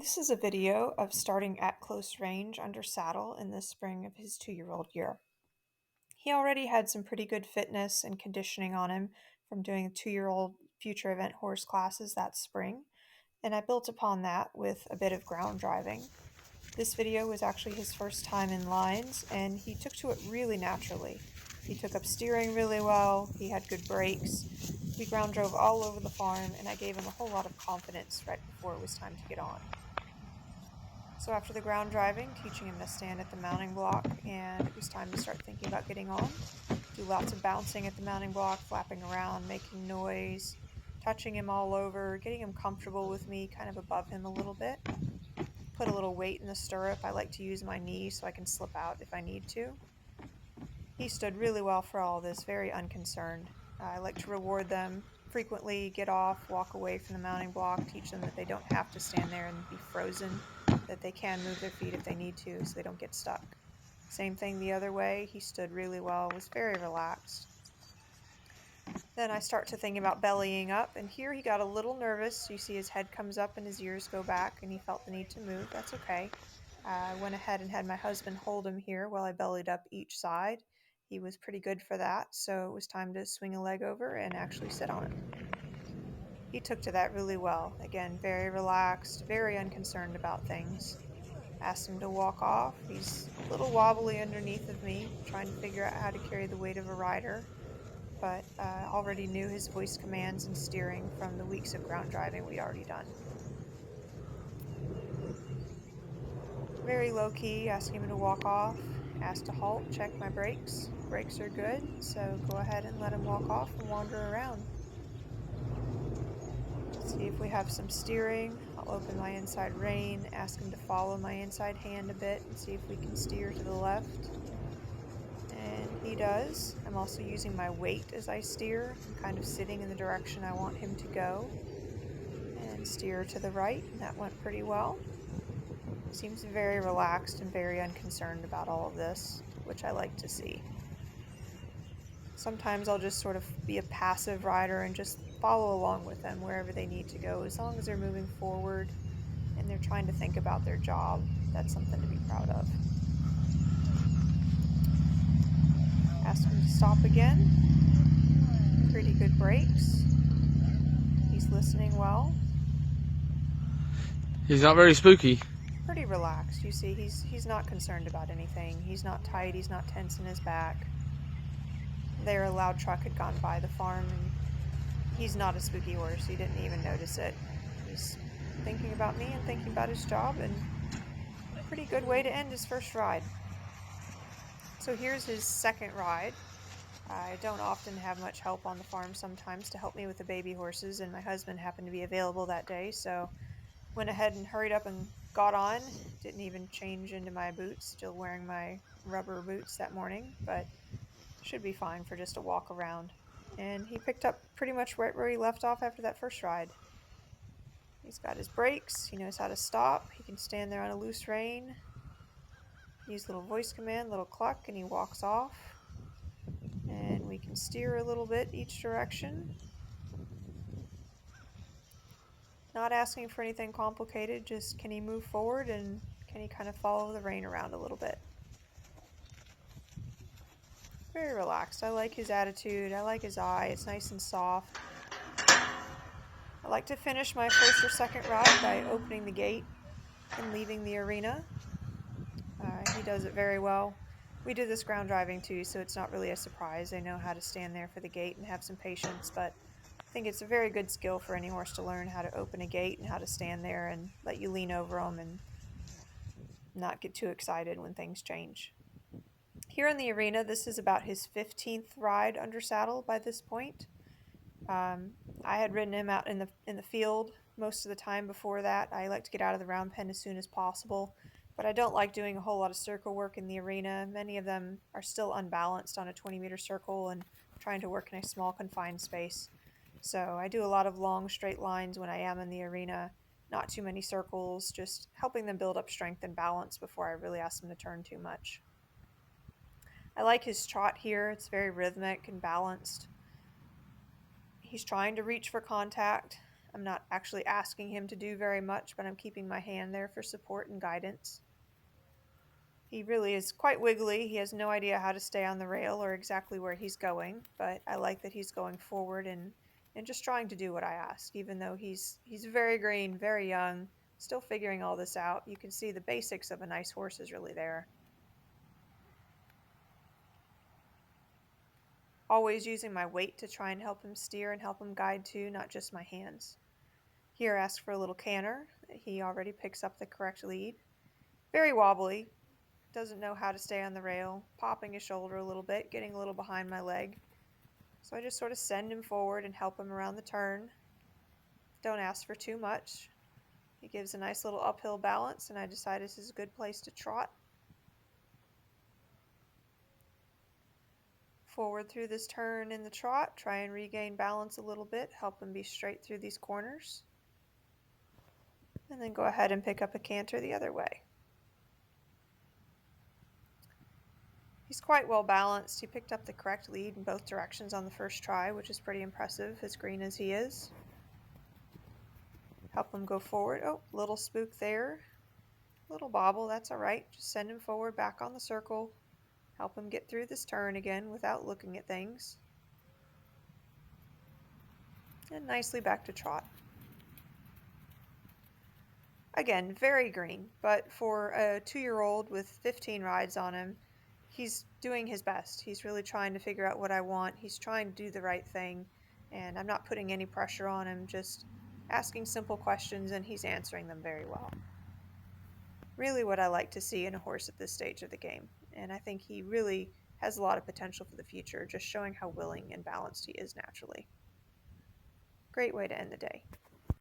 This is a video of starting at close range under saddle in the spring of his 2-year-old year. He already had some pretty good fitness and conditioning on him from doing 2-year-old future event horse classes that spring, and I built upon that with a bit of ground driving. This video was actually his first time in lines, and he took to it really naturally. He took up steering really well, he had good brakes, we ground drove all over the farm, and I gave him a whole lot of confidence right before it was time to get on. So after the ground driving, teaching him to stand at the mounting block, and it was time to start thinking about getting on. Do lots of bouncing at the mounting block, flapping around, making noise, touching him all over, getting him comfortable with me, kind of above him a little bit. Put a little weight in the stirrup. I like to use my knee so I can slip out if I need to. He stood really well for all this, very unconcerned. I like to reward them frequently, get off, walk away from the mounting block, teach them that they don't have to stand there and be frozen, that they can move their feet if they need to so they don't get stuck. Same thing the other way. He stood really well, was very relaxed. Then I start to think about bellying up, and here he got a little nervous. You see his head comes up and his ears go back, and he felt the need to move. That's okay. I went ahead and had my husband hold him here while I bellied up each side. He was pretty good for that, so it was time to swing a leg over and actually sit on him. He took to that really well. Again, very relaxed, very unconcerned about things. Asked him to walk off. He's a little wobbly underneath of me, trying to figure out how to carry the weight of a rider, but already knew his voice commands and steering from the weeks of ground driving we'd already done. Very low-key, asking him to walk off, asked to halt, check my brakes. Brakes are good, so go ahead and let him walk off and wander around. See if we have some steering. I'll open my inside rein, ask him to follow my inside hand a bit and see if we can steer to the left. And he does. I'm also using my weight as I steer. I'm kind of sitting in the direction I want him to go. And steer to the right, and that went pretty well. Seems very relaxed and very unconcerned about all of this, which I like to see. Sometimes I'll just sort of be a passive rider and just follow along with them wherever they need to go, as long as they're moving forward and they're trying to think about their job. That's something to be proud of. Ask him to stop again. Pretty good brakes. He's listening well. He's not very spooky. Pretty relaxed. You see, he's not concerned about anything. He's not tight. He's not tense in his back. There, a loud truck had gone by the farm, and he's not a spooky horse. He didn't even notice it. He's thinking about me and thinking about his job, and a pretty good way to end his first ride. So here's his second ride. I don't often have much help on the farm sometimes to help me with the baby horses, and my husband happened to be available that day, so went ahead and hurried up and got on. Didn't even change into my boots, still wearing my rubber boots that morning, but should be fine for just a walk around. And he picked up pretty much right where he left off after that first ride. He's got his brakes, he knows how to stop, he can stand there on a loose rein, use little voice command, little cluck, and he walks off. And we can steer a little bit each direction. Not asking for anything complicated, just can he move forward and can he kind of follow the rein around a little bit. Very relaxed. I like his attitude. I like his eye. It's nice and soft. I like to finish my first or second ride by opening the gate and leaving the arena. He does it very well. We do this ground driving too, so it's not really a surprise. They know how to stand there for the gate and have some patience, but I think it's a very good skill for any horse to learn how to open a gate and how to stand there and let you lean over them and not get too excited when things change. Here in the arena, this is about his 15th ride under saddle by this point. I had ridden him out in the field most of the time before that. I like to get out of the round pen as soon as possible, but I don't like doing a whole lot of circle work in the arena. Many of them are still unbalanced on a 20-meter circle and trying to work in a small confined space. So I do a lot of long straight lines when I am in the arena, not too many circles, just helping them build up strength and balance before I really ask them to turn too much. I like his trot here. It's very rhythmic and balanced. He's trying to reach for contact. I'm not actually asking him to do very much, but I'm keeping my hand there for support and guidance. He really is quite wiggly. He has no idea how to stay on the rail or exactly where he's going, but I like that he's going forward and just trying to do what I ask, even though he's very green, very young, still figuring all this out. You can see the basics of a nice horse is really there. Always using my weight to try and help him steer and help him guide too, not just my hands. Here, ask for a little canter. He already picks up the correct lead. Very wobbly, doesn't know how to stay on the rail, popping his shoulder a little bit, getting a little behind my leg. So I just sort of send him forward and help him around the turn. Don't ask for too much. He gives a nice little uphill balance, and I decide this is a good place to trot. Forward through this turn in the trot, try and regain balance a little bit, help him be straight through these corners. And then go ahead and pick up a canter the other way. He's quite well balanced. He picked up the correct lead in both directions on the first try, which is pretty impressive, as green as he is. Help him go forward. Oh, little spook there. Little bobble, that's all right. Just send him forward back on the circle. Help him get through this turn again without looking at things. And nicely back to trot. Again, very green, but for a 2-year-old with 15 rides on him, he's doing his best. He's really trying to figure out what I want. He's trying to do the right thing, and I'm not putting any pressure on him, just asking simple questions, and he's answering them very well. Really what I like to see in a horse at this stage of the game, and I think he really has a lot of potential for the future, just showing how willing and balanced he is naturally. Great way to end the day.